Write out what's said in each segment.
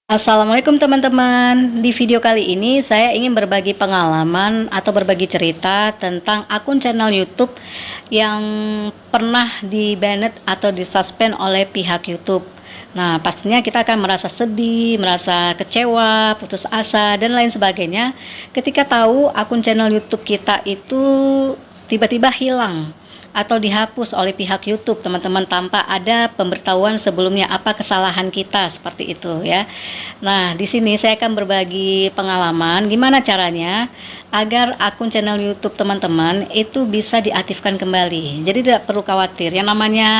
Assalamualaikum teman-teman. Di video kali ini saya ingin berbagi pengalaman atau berbagi cerita tentang akun channel YouTube yang pernah di-banned atau disuspend oleh pihak YouTube. Nah, pastinya kita akan merasa sedih, merasa kecewa, putus asa dan lain sebagainya ketika tahu akun channel YouTube kita itu tiba-tiba hilang atau dihapus oleh pihak YouTube, teman-teman, tanpa ada pemberitahuan sebelumnya apa kesalahan kita, seperti itu ya. Nah, di sini saya akan berbagi pengalaman gimana caranya agar akun channel YouTube teman-teman itu bisa diaktifkan kembali. Jadi tidak perlu khawatir. Yang namanya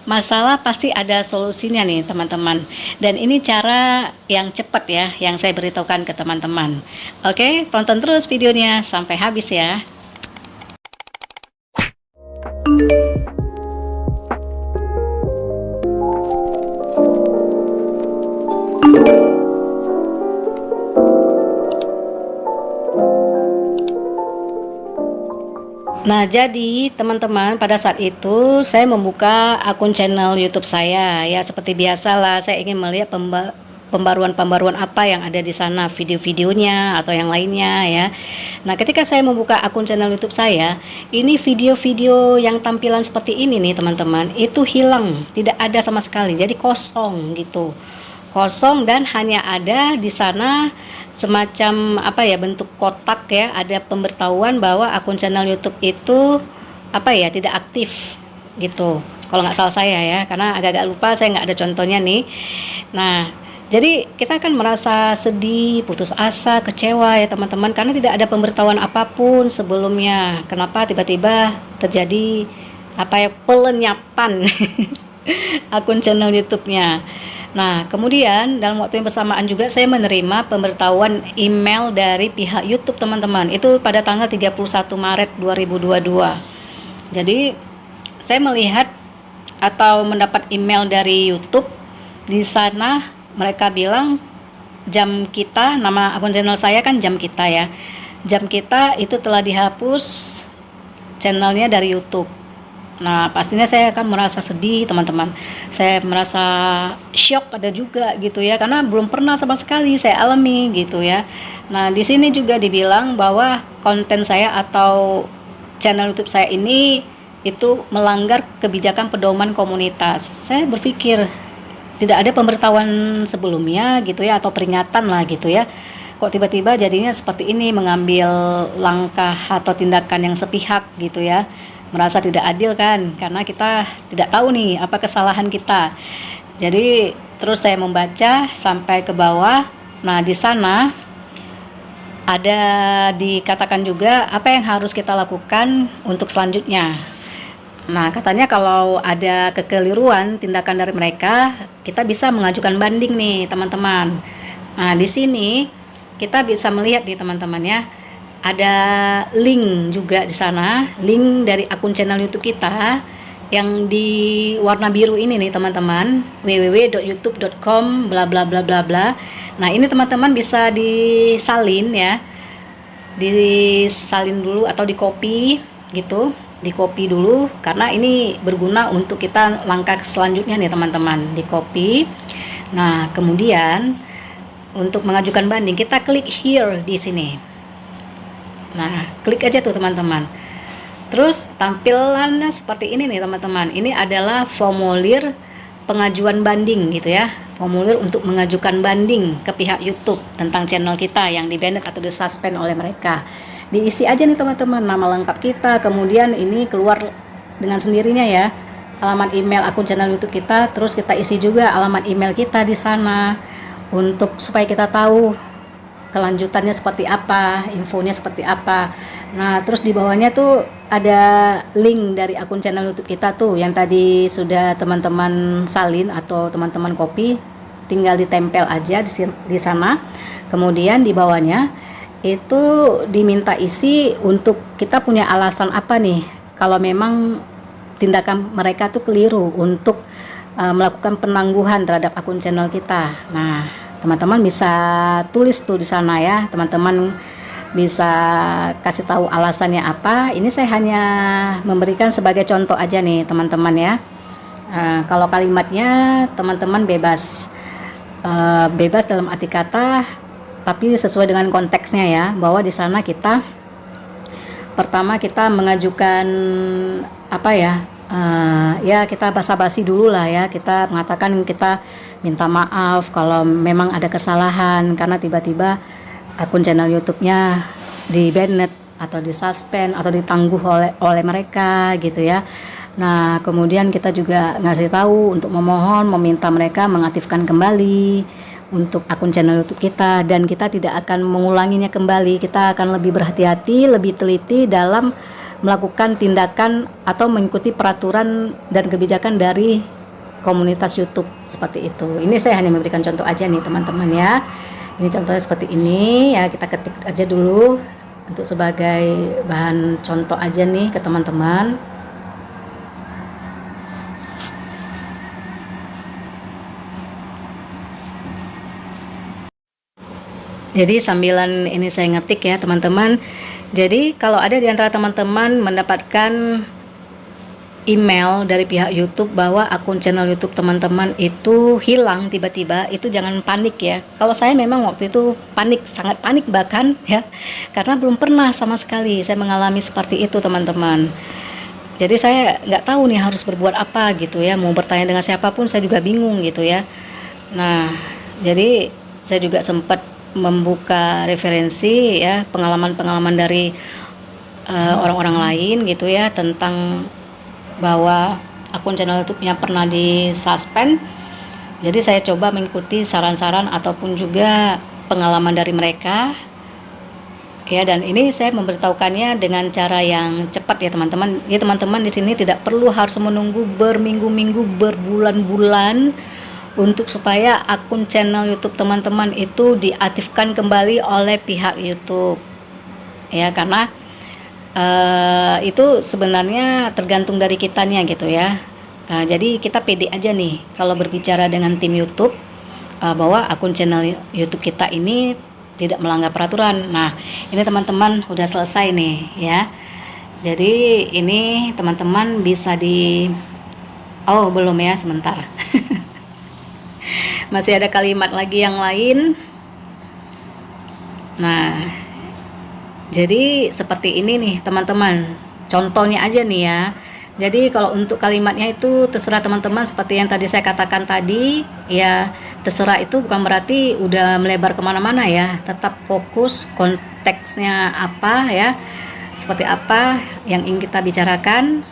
masalah pasti ada solusinya nih, teman-teman. Dan ini cara yang cepat ya yang saya beritahukan ke teman-teman. Oke, tonton terus videonya sampai habis ya. Nah, jadi teman-teman, pada saat itu saya membuka akun channel YouTube saya ya, seperti biasalah saya ingin melihat pembaruan-pembaruan apa yang ada di sana, video-videonya atau yang lainnya ya. Nah, ketika saya membuka akun channel YouTube saya, ini video-video yang tampilan seperti ini nih teman-teman, itu hilang, tidak ada sama sekali. Jadi kosong gitu. Kosong dan hanya ada di sana semacam apa ya, bentuk kotak ya, ada pemberitahuan bahwa akun channel YouTube itu apa ya, tidak aktif gitu. Kalau nggak salah saya ya, karena agak-agak lupa, saya nggak ada contohnya nih. Nah, jadi kita akan merasa sedih, putus asa, kecewa ya teman-teman, karena tidak ada pemberitahuan apapun sebelumnya. Kenapa tiba-tiba terjadi apa ya, pelenyapan akun channel YouTube-nya. Nah, kemudian dalam waktu yang bersamaan juga saya menerima pemberitahuan email dari pihak YouTube teman-teman. Itu pada tanggal 31 Maret 2022. Jadi, saya melihat atau mendapat email dari YouTube. Di sana mereka bilang jam kita, nama akun channel saya kan Jam Kita ya. Jam Kita itu telah dihapus channelnya dari YouTube. Nah, pastinya saya akan merasa sedih, teman-teman. Saya merasa shock ada juga gitu ya, karena belum pernah sama sekali saya alami gitu ya. Nah, di sini juga dibilang bahwa konten saya atau channel YouTube saya ini itu melanggar kebijakan pedoman komunitas. Saya berpikir tidak ada pemberitahuan sebelumnya gitu ya, atau peringatan lah gitu ya. Kok tiba-tiba jadinya seperti ini, mengambil langkah atau tindakan yang sepihak gitu ya. Merasa tidak adil kan, karena kita tidak tahu nih apa kesalahan kita. Jadi terus saya membaca sampai ke bawah. Nah, di sana ada dikatakan juga apa yang harus kita lakukan untuk selanjutnya. Nah, katanya kalau ada kekeliruan tindakan dari mereka, kita bisa mengajukan banding nih, teman-teman. Nah, di sini kita bisa melihat nih, teman-teman ya. Ada link juga di sana, link dari akun channel YouTube kita yang di warna biru ini nih, teman-teman. www.youtube.com bla bla bla bla bla. Nah, ini teman-teman bisa disalin ya. Disalin dulu atau di-copy gitu. Di-copy dulu karena ini berguna untuk kita langkah selanjutnya nih, teman-teman. Di-copy. Nah, kemudian untuk mengajukan banding kita klik here di sini. Nah, klik aja tuh teman-teman. Terus tampilannya seperti ini nih teman-teman. Ini adalah formulir pengajuan banding gitu ya. Formulir untuk mengajukan banding ke pihak YouTube tentang channel kita yang di-banned atau disuspend oleh mereka. Diisi aja nih teman-teman, nama lengkap kita, kemudian ini keluar dengan sendirinya ya. Alamat email akun channel YouTube kita, terus kita isi juga alamat email kita di sana untuk supaya kita tahu kelanjutannya seperti apa, infonya seperti apa. Nah, terus di bawahnya tuh ada link dari akun channel YouTube kita tuh yang tadi sudah teman-teman salin atau teman-teman copy, tinggal ditempel aja di sana. Kemudian di bawahnya itu diminta isi untuk kita punya alasan apa nih kalau memang tindakan mereka tuh keliru untuk melakukan penangguhan terhadap akun channel kita. Nah, teman-teman bisa tulis tuh di sana ya, teman-teman bisa kasih tahu alasannya apa. Ini saya hanya memberikan sebagai contoh aja nih teman-teman ya. Kalau kalimatnya teman-teman bebas bebas dalam arti kata, tapi sesuai dengan konteksnya ya, bahwa di sana kita pertama kita mengajukan apa ya, ya kita basa-basi dulu lah ya, kita mengatakan kita minta maaf kalau memang ada kesalahan karena tiba-tiba akun channel YouTube-nya di banned atau disuspend atau ditangguh oleh mereka gitu ya. Nah, kemudian kita juga ngasih tahu untuk memohon meminta mereka mengaktifkan kembali untuk akun channel YouTube kita, dan kita tidak akan mengulanginya kembali. Kita akan lebih berhati-hati, lebih teliti dalam melakukan tindakan atau mengikuti peraturan dan kebijakan dari komunitas YouTube seperti itu. Ini saya hanya memberikan contoh aja nih teman-teman ya. Ini contohnya seperti ini ya, kita ketik aja dulu untuk sebagai bahan contoh aja nih ke teman-teman. Jadi sambilan ini saya ngetik ya teman-teman. Jadi kalau ada di antara teman-teman mendapatkan email dari pihak YouTube bahwa akun channel YouTube teman-teman itu hilang tiba-tiba, itu jangan panik ya. Kalau saya memang waktu itu panik, sangat panik bahkan ya, karena belum pernah sama sekali saya mengalami seperti itu teman-teman. Jadi saya nggak tahu nih harus berbuat apa gitu ya, mau bertanya dengan siapapun saya juga bingung gitu ya. Nah, jadi saya juga sempat membuka referensi ya, pengalaman-pengalaman dari orang-orang lain gitu ya, tentang bahwa akun channel YouTube-nya pernah disuspend. Jadi saya coba mengikuti saran-saran ataupun juga pengalaman dari mereka ya, dan ini saya memberitahukannya dengan cara yang cepat ya teman-teman. Ya teman-teman, di sini tidak perlu harus menunggu berminggu-minggu, berbulan-bulan untuk supaya akun channel YouTube teman-teman itu diaktifkan kembali oleh pihak YouTube ya, karena itu sebenarnya tergantung dari kitanya gitu ya. Jadi kita pede aja nih kalau berbicara dengan tim YouTube bahwa akun channel YouTube kita ini tidak melanggar peraturan. Nah, ini teman-teman udah selesai nih ya. Jadi ini teman-teman bisa oh belum ya, sebentar. Masih ada kalimat lagi yang lain. Nah, jadi seperti ini nih teman-teman, contohnya aja nih ya. Jadi kalau untuk kalimatnya itu terserah teman-teman, seperti yang tadi saya katakan tadi ya, terserah itu bukan berarti udah melebar kemana-mana ya, tetap fokus konteksnya apa ya, seperti apa yang ingin kita bicarakan.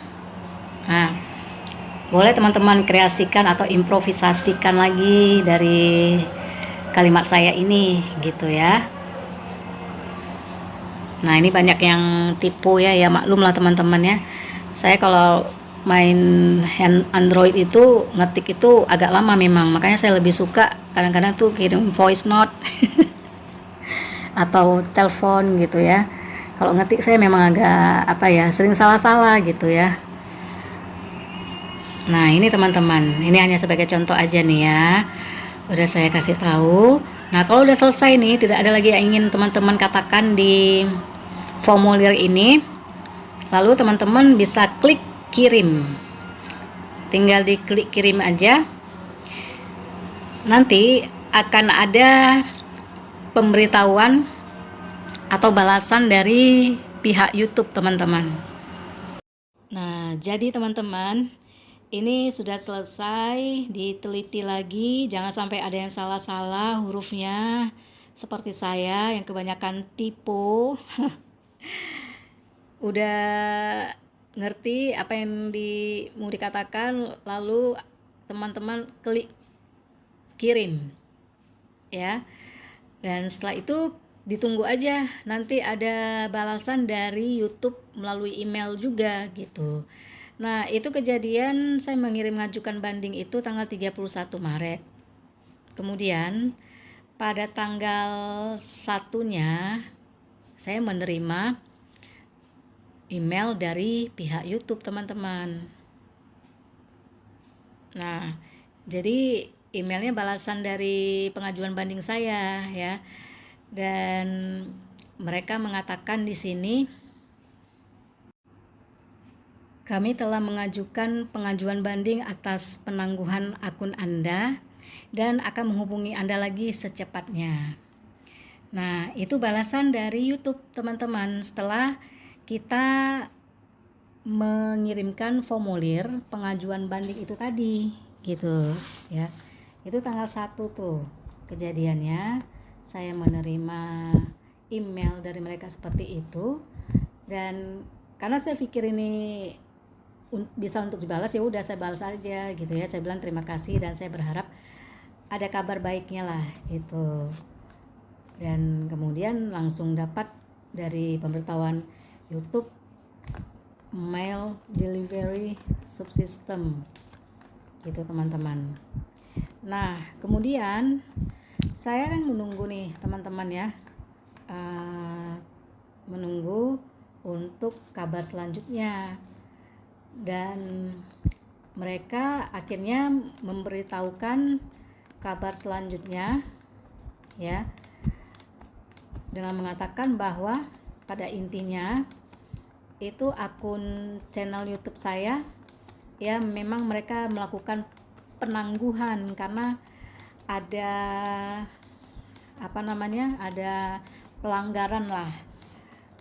Nah, boleh teman-teman kreasikan atau improvisasikan lagi dari kalimat saya ini gitu ya. Nah, ini banyak yang tipu ya, ya maklum lah teman-teman ya. Saya kalau main Android itu ngetik itu agak lama memang, makanya saya lebih suka kadang-kadang tuh kirim voice note atau telepon gitu ya. Kalau ngetik saya memang agak apa ya, sering salah-salah gitu ya. Nah, ini teman-teman, ini hanya sebagai contoh aja nih ya. Udah saya kasih tahu. Nah, kalau udah selesai nih, tidak ada lagi yang ingin teman-teman katakan di formulir ini, lalu teman-teman bisa klik kirim. Tinggal diklik kirim aja. Nanti akan ada pemberitahuan atau balasan dari pihak YouTube teman-teman. Nah, jadi teman-teman, ini sudah selesai, diteliti lagi, jangan sampai ada yang salah-salah hurufnya seperti saya yang kebanyakan tipu. Udah ngerti apa yang mau dikatakan, lalu teman-teman klik kirim ya, dan setelah itu ditunggu aja, nanti ada balasan dari YouTube melalui email juga gitu. Nah, itu kejadian saya mengajukan banding itu tanggal 31 Maret. Kemudian pada tanggal 1-nya saya menerima email dari pihak YouTube teman-teman. Nah, jadi emailnya balasan dari pengajuan banding saya ya, dan mereka mengatakan di sini, kami telah mengajukan pengajuan banding atas penangguhan akun Anda dan akan menghubungi Anda lagi secepatnya. Nah, itu balasan dari YouTube teman-teman setelah kita mengirimkan formulir pengajuan banding itu tadi gitu ya. Itu tanggal 1 tuh kejadiannya, saya menerima email dari mereka seperti itu, dan karena saya pikir ini bisa untuk dibalas, ya udah saya balas aja gitu ya. Saya bilang terima kasih dan saya berharap ada kabar baiknya lah gitu. Dan kemudian langsung dapat dari pemberitahuan YouTube mail delivery subsystem gitu teman-teman. Nah kemudian saya kan menunggu nih teman-teman ya, menunggu untuk kabar selanjutnya, dan mereka akhirnya memberitahukan kabar selanjutnya ya, dengan mengatakan bahwa pada intinya itu akun channel YouTube saya ya, memang mereka melakukan penangguhan karena ada ada pelanggaran lah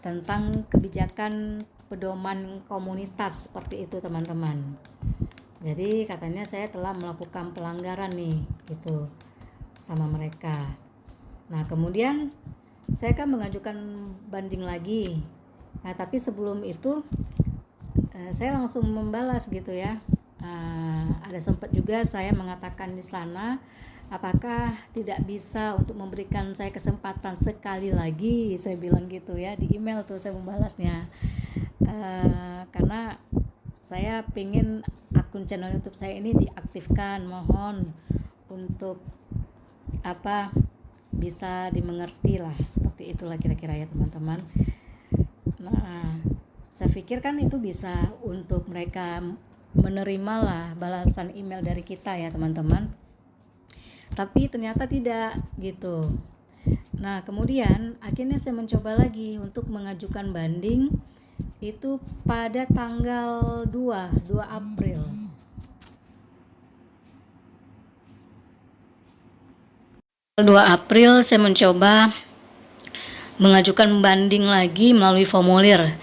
tentang kebijakan pedoman komunitas seperti itu teman-teman. Jadi katanya saya telah melakukan pelanggaran nih gitu sama mereka. Nah kemudian saya kan mengajukan banding lagi. Nah tapi sebelum itu saya langsung membalas gitu ya. Ada sempat juga saya mengatakan di sana, apakah tidak bisa untuk memberikan saya kesempatan sekali lagi, saya bilang gitu ya di email tuh saya membalasnya. Karena saya pengen akun channel YouTube saya ini diaktifkan, mohon untuk bisa dimengerti lah, seperti itulah kira-kira ya teman-teman. Nah saya pikir kan itu bisa untuk mereka menerima lah balasan email dari kita ya teman-teman, tapi ternyata tidak gitu. Nah kemudian akhirnya saya mencoba lagi untuk mengajukan banding itu pada tanggal 2 April. Saya mencoba mengajukan banding lagi melalui formulir.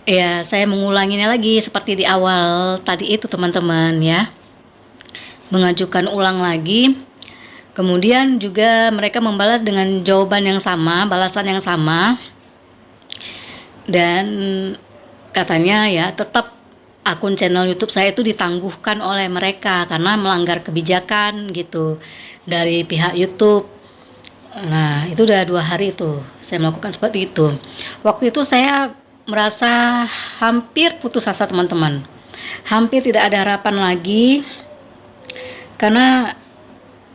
Ya, saya mengulanginya lagi seperti di awal tadi itu teman-teman ya. Mengajukan ulang lagi. Kemudian juga mereka membalas dengan jawaban yang sama, balasan yang sama. Dan katanya ya tetap akun channel YouTube saya itu ditangguhkan oleh mereka karena melanggar kebijakan gitu dari pihak YouTube. Nah itu udah 2 hari itu saya melakukan seperti itu. Waktu itu saya merasa hampir putus asa teman-teman, hampir tidak ada harapan lagi karena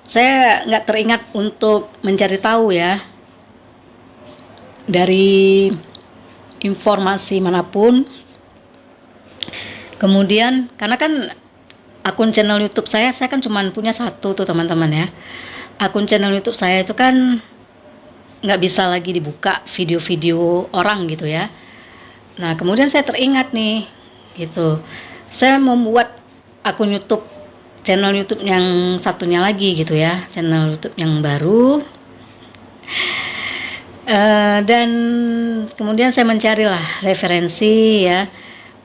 saya nggak teringat untuk mencari tahu ya dari informasi manapun. Kemudian karena kan akun channel YouTube saya kan cuma punya satu tuh teman-teman ya. Akun channel YouTube saya itu kan nggak bisa lagi dibuka video-video orang gitu ya. Nah kemudian saya teringat nih gitu, saya membuat akun YouTube, channel YouTube yang satunya lagi gitu ya, channel YouTube yang baru. Dan kemudian saya mencarilah referensi ya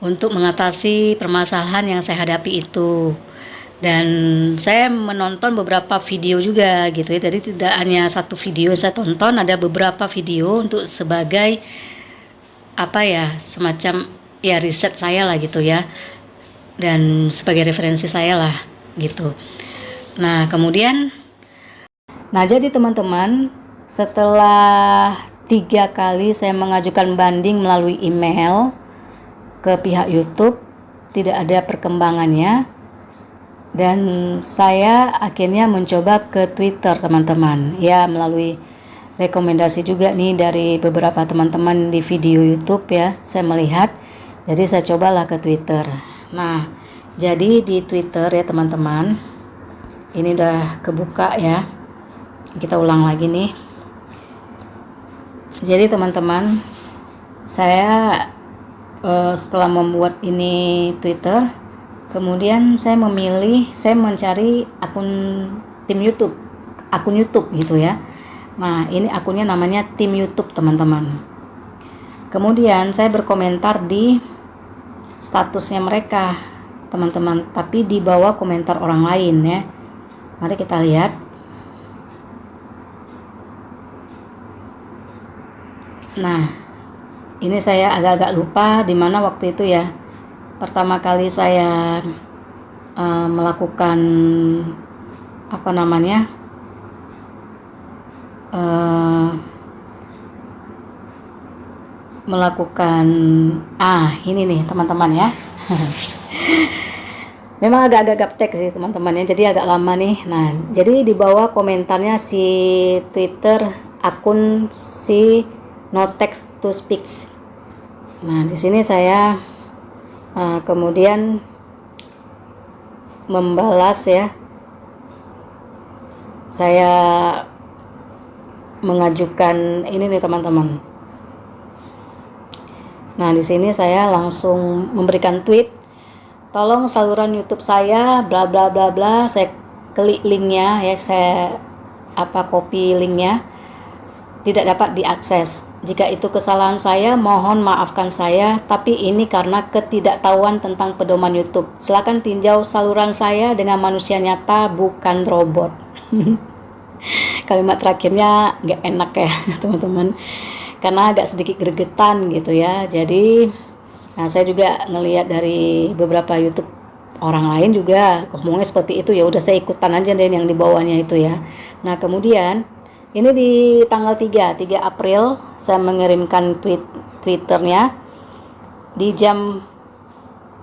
untuk mengatasi permasalahan yang saya hadapi itu, dan saya menonton beberapa video juga gitu ya. Jadi tidak hanya satu video yang saya tonton, ada beberapa video untuk sebagai semacam ya riset saya lah gitu ya, dan sebagai referensi saya lah gitu. Nah kemudian jadi teman-teman, setelah 3 kali saya mengajukan banding melalui email ke pihak YouTube, tidak ada perkembangannya, dan saya akhirnya mencoba ke Twitter teman-teman ya, melalui rekomendasi juga nih dari beberapa teman-teman di video YouTube ya, saya melihat, jadi saya cobalah ke Twitter. Nah jadi di Twitter ya teman-teman, ini udah kebuka ya, kita ulang lagi nih. Jadi teman-teman, saya setelah membuat ini Twitter, kemudian saya mencari akun tim YouTube, akun YouTube gitu ya. Nah, ini akunnya namanya tim YouTube, teman-teman. Kemudian saya berkomentar di statusnya mereka, teman-teman, tapi di bawah komentar orang lain ya. Mari kita lihat. Nah, ini saya agak-agak lupa di mana waktu itu ya. Pertama kali saya melakukan apa namanya? Melakukan ini nih teman-teman ya. Memang agak-agak gaptek sih teman-teman ya, jadi agak lama nih. Nah, jadi di bawah komentarnya si Twitter akun si No Text to Speech. Nah, di sini saya kemudian membalas ya. Saya mengajukan ini nih teman-teman. Nah, di sini saya langsung memberikan tweet, tolong saluran YouTube saya bla bla bla bla. Saya klik linknya ya, saya copy linknya, tidak dapat diakses. Jika itu kesalahan saya, mohon maafkan saya, tapi ini karena ketidaktahuan tentang pedoman YouTube. Silakan tinjau saluran saya dengan manusia nyata, bukan robot. Kalimat terakhirnya nggak enak ya teman-teman, karena agak sedikit gregetan gitu ya. Jadi saya juga ngelihat dari beberapa YouTube orang lain juga ngomongnya seperti itu, ya udah saya ikutan aja deh yang di bawahnya itu ya. Nah, kemudian ini di tanggal 3 April saya mengirimkan Twitternya di jam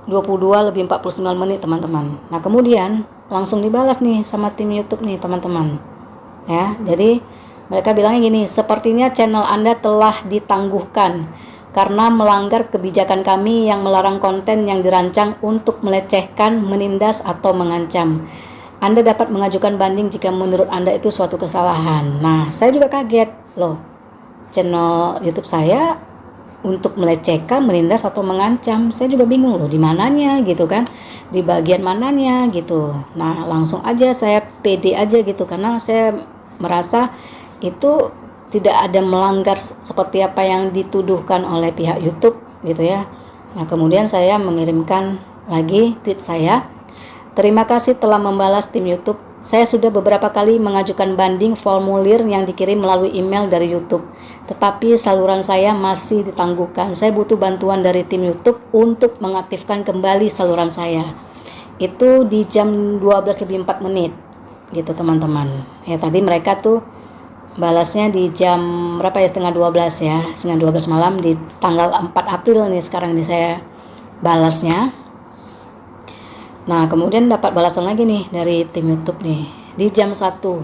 22:49 teman-teman. Nah, kemudian langsung dibalas nih sama tim YouTube nih teman-teman. Ya, jadi mereka bilangnya gini, sepertinya channel Anda telah ditangguhkan karena melanggar kebijakan kami yang melarang konten yang dirancang untuk melecehkan, menindas, atau mengancam. Anda dapat mengajukan banding jika menurut Anda itu suatu kesalahan. Nah, saya juga kaget loh. Channel YouTube saya untuk melecehkan, menindas, atau mengancam. Saya juga bingung loh di mananya gitu kan. Di bagian mananya gitu. Nah, langsung aja saya pede aja gitu karena saya merasa itu tidak ada melanggar seperti apa yang dituduhkan oleh pihak YouTube gitu ya. Nah, kemudian saya mengirimkan lagi tweet saya. Terima kasih telah membalas tim YouTube. Saya sudah beberapa kali mengajukan banding formulir yang dikirim melalui email dari YouTube. Tetapi saluran saya masih ditangguhkan. Saya butuh bantuan dari tim YouTube untuk mengaktifkan kembali saluran saya. Itu di jam 12:04 gitu teman-teman. Ya, tadi mereka tuh balasnya di jam berapa ya, setengah 12 ya, setengah 12 malam di tanggal 4 April nih sekarang nih saya balasnya. Nah, kemudian dapat balasan lagi nih dari tim YouTube nih di jam 1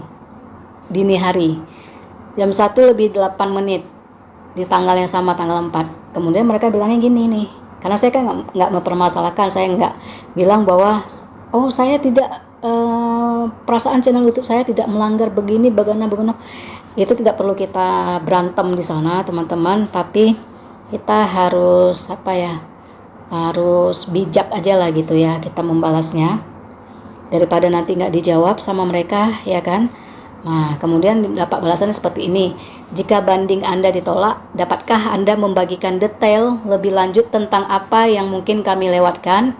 dini hari, jam 1:08 di tanggal yang sama, tanggal 4. Kemudian mereka bilangnya gini nih, karena saya kan nggak mempermasalahkan, saya nggak bilang bahwa saya tidak perasaan channel YouTube saya tidak melanggar begini bagaimana. Itu tidak perlu kita berantem di sana teman-teman, tapi kita harus harus bijak aja lah gitu ya kita membalasnya, daripada nanti nggak dijawab sama mereka ya kan. Nah, kemudian dapat balasan seperti ini. Jika banding Anda ditolak, dapatkah Anda membagikan detail lebih lanjut tentang apa yang mungkin kami lewatkan?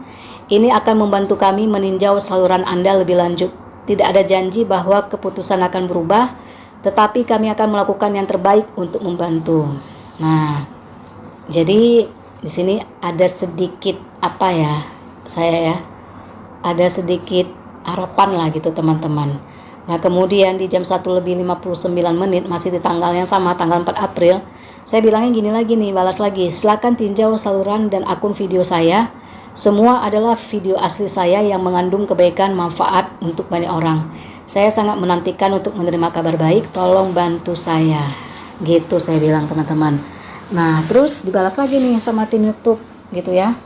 Ini akan membantu kami meninjau saluran Anda lebih lanjut. Tidak ada janji bahwa keputusan akan berubah, tetapi kami akan melakukan yang terbaik untuk membantu. Nah, jadi di sini ada sedikit ada sedikit harapan lah gitu teman-teman. Nah, kemudian di jam 1:59 masih di tanggal yang sama, tanggal 4 April, saya bilangnya gini lagi nih, balas lagi, silakan tinjau saluran dan akun video saya. Semua adalah video asli saya yang mengandung kebaikan manfaat untuk banyak orang. Saya sangat menantikan untuk menerima kabar baik, tolong bantu saya. Gitu saya bilang teman-teman. Nah, terus dibalas lagi nih sama tim YouTube gitu ya.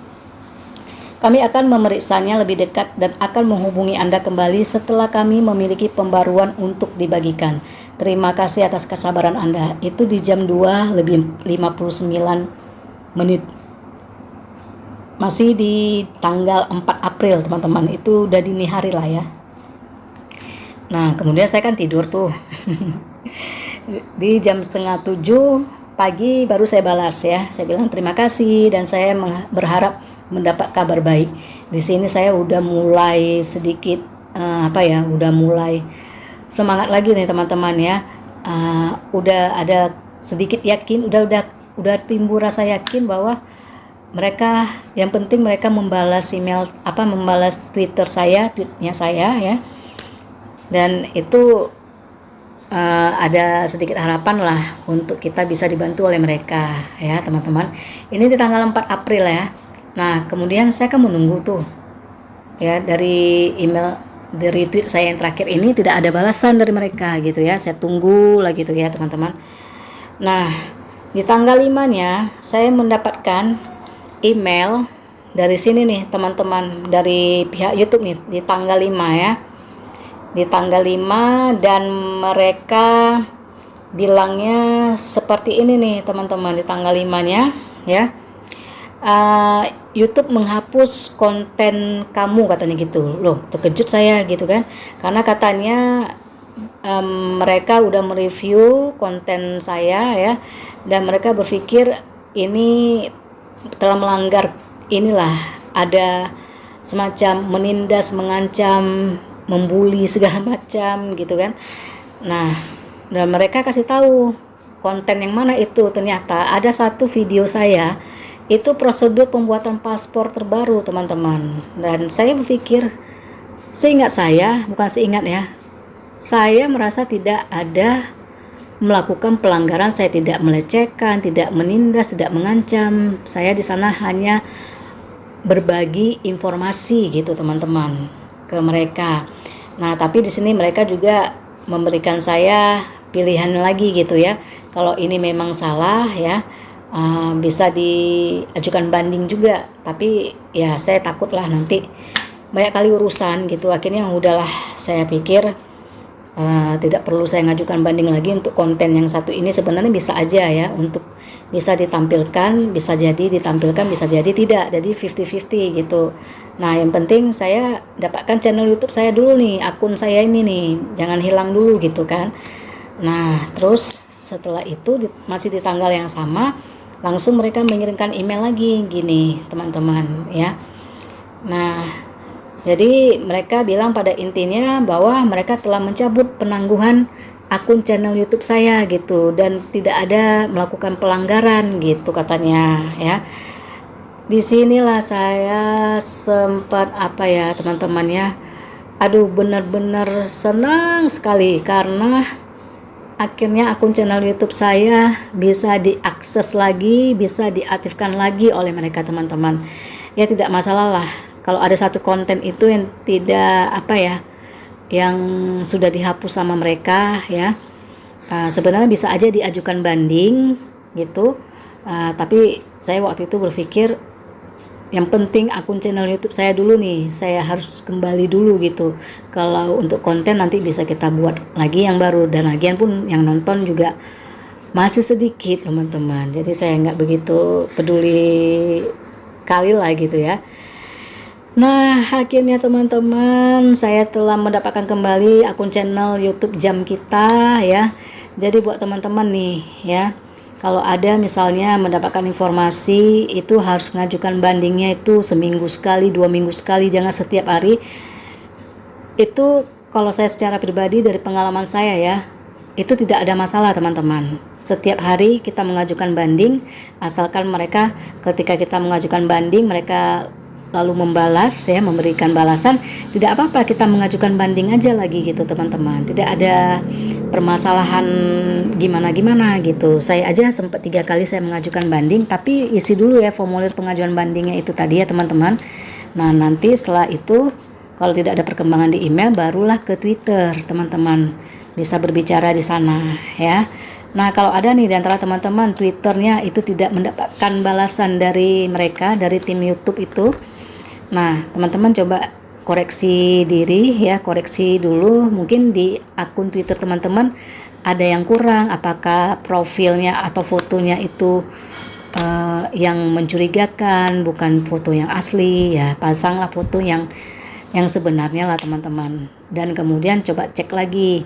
Kami akan memeriksanya lebih dekat dan akan menghubungi Anda kembali setelah kami memiliki pembaruan untuk dibagikan. Terima kasih atas kesabaran Anda. Itu di jam 2:59. Masih di tanggal 4 April teman-teman. Itu udah dini hari lah ya. Nah, kemudian saya kan tidur tuh. Di jam setengah 7 pagi baru saya balas ya. Saya bilang terima kasih dan saya berharap mendapat kabar baik. Di sini saya udah mulai sedikit udah mulai semangat lagi nih teman-teman ya. Udah ada sedikit yakin, udah timbul rasa yakin bahwa mereka, yang penting mereka membalas membalas tweetnya saya ya. Dan itu ada sedikit harapan lah untuk kita bisa dibantu oleh mereka ya teman-teman. Ini di tanggal 4 April ya. Nah kemudian saya kan menunggu tuh ya, dari tweet saya yang terakhir ini tidak ada balasan dari mereka gitu ya. Saya tunggu lagi tuh ya teman-teman. Nah di tanggal 5-nya saya mendapatkan email dari sini nih teman-teman, dari pihak YouTube nih di tanggal 5 ya. Di tanggal 5 dan mereka bilangnya seperti ini nih teman-teman, di tanggal 5-nya ya. YouTube menghapus konten kamu katanya gitu. Loh, terkejut saya gitu kan. Karena katanya mereka udah mereview konten saya ya, dan mereka berpikir ini telah melanggar, inilah ada semacam menindas, mengancam, membuli segala macam gitu kan. Nah, dan mereka kasih tahu konten yang mana itu. Ternyata ada satu video saya, itu prosedur pembuatan paspor terbaru teman-teman. Dan saya berpikir, seingat saya, bukan seingat ya, saya merasa tidak ada melakukan pelanggaran. Saya tidak melecehkan, tidak menindas, tidak mengancam. Saya di sana hanya berbagi informasi gitu teman-teman ke mereka. Nah, tapi di sini mereka juga memberikan saya pilihan lagi gitu ya. Kalau ini memang salah ya, bisa diajukan banding juga. Tapi ya saya takutlah nanti banyak kali urusan gitu. Akhirnya udahlah, saya pikir tidak perlu saya ngajukan banding lagi. Untuk konten yang satu ini sebenarnya bisa aja ya, untuk bisa ditampilkan, bisa jadi ditampilkan, bisa jadi tidak, jadi 50-50 gitu. Nah yang penting saya dapatkan channel YouTube saya dulu nih, akun saya ini nih, jangan hilang dulu gitu kan. Nah terus setelah itu masih di tanggal yang sama, langsung mereka mengirimkan email lagi gini teman-teman ya. Nah jadi mereka bilang pada intinya bahwa mereka telah mencabut penangguhan akun channel YouTube saya gitu, dan tidak ada melakukan pelanggaran gitu katanya ya. Disinilah saya sempat teman-teman ya, aduh benar-benar senang sekali karena akhirnya akun channel YouTube saya bisa diakses lagi, bisa diaktifkan lagi oleh mereka teman-teman. Ya tidak masalah lah kalau ada satu konten itu yang tidak yang sudah dihapus sama mereka ya. Sebenarnya bisa aja diajukan banding gitu. Tapi saya waktu itu berpikir yang penting akun channel YouTube saya dulu nih, saya harus kembali dulu gitu. Kalau untuk konten nanti bisa kita buat lagi yang baru, dan lagian pun yang nonton juga masih sedikit teman-teman. Jadi saya nggak begitu peduli kali lah gitu ya. Nah akhirnya teman-teman, saya telah mendapatkan kembali akun channel YouTube Jam Kita ya. Jadi buat teman-teman nih ya, kalau ada misalnya mendapatkan informasi itu harus mengajukan bandingnya itu seminggu sekali, 2 minggu sekali, jangan setiap hari. Itu kalau saya secara pribadi dari pengalaman saya ya, itu tidak ada masalah teman-teman. Setiap hari kita mengajukan banding, asalkan mereka ketika kita mengajukan banding mereka lalu membalas ya, memberikan balasan, tidak apa-apa, kita mengajukan banding aja lagi gitu teman-teman. Tidak ada permasalahan gimana-gimana gitu. Saya aja sempat 3 kali saya mengajukan banding, tapi isi dulu ya formulir pengajuan bandingnya itu tadi ya teman-teman. Nah nanti setelah itu kalau tidak ada perkembangan di email, barulah ke Twitter teman-teman, bisa berbicara di sana ya. Nah kalau ada nih di antara teman-teman Twitternya itu tidak mendapatkan balasan dari mereka, dari tim YouTube itu, nah teman-teman coba koreksi diri ya, koreksi dulu mungkin di akun Twitter teman-teman ada yang kurang, apakah profilnya atau fotonya itu yang mencurigakan, bukan foto yang asli ya. Pasanglah foto yang yang sebenarnya lah teman-teman. Dan kemudian coba cek lagi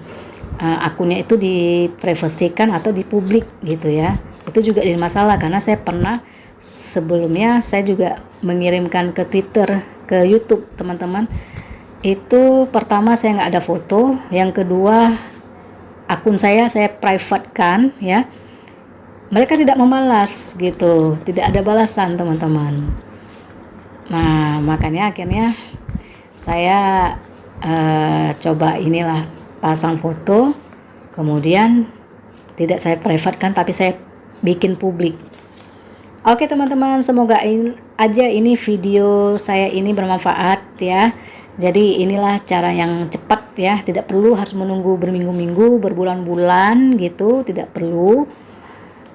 akunnya itu diprivasikan atau dipublik gitu ya. Itu juga jadi masalah karena saya pernah sebelumnya saya juga mengirimkan ke Twitter, ke YouTube teman-teman. Itu pertama saya nggak ada foto, yang kedua akun saya privatekan ya. Mereka tidak membalas gitu, tidak ada balasan teman-teman. Nah makanya akhirnya saya coba inilah pasang foto, kemudian tidak saya privatekan tapi saya bikin publik. Oke teman-teman, semoga ini video saya ini bermanfaat ya. Jadi inilah cara yang cepat ya, tidak perlu harus menunggu berminggu-minggu, berbulan-bulan gitu, tidak perlu.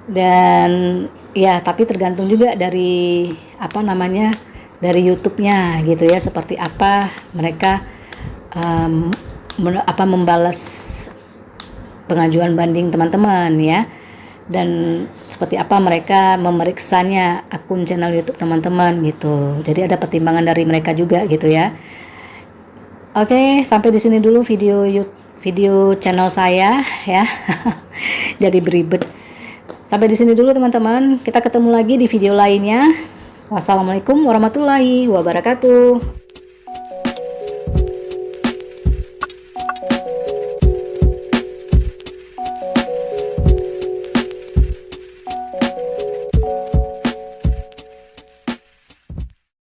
Dan ya tapi tergantung juga dari dari YouTube-nya gitu ya, seperti apa mereka membalas pengajuan banding teman-teman ya, dan seperti apa mereka memeriksanya akun channel YouTube teman-teman gitu. Jadi ada pertimbangan dari mereka juga gitu ya. Oke, sampai di sini dulu video channel saya ya. Jadi beribet. Sampai di sini dulu teman-teman. Kita ketemu lagi di video lainnya. Wassalamualaikum warahmatullahi wabarakatuh.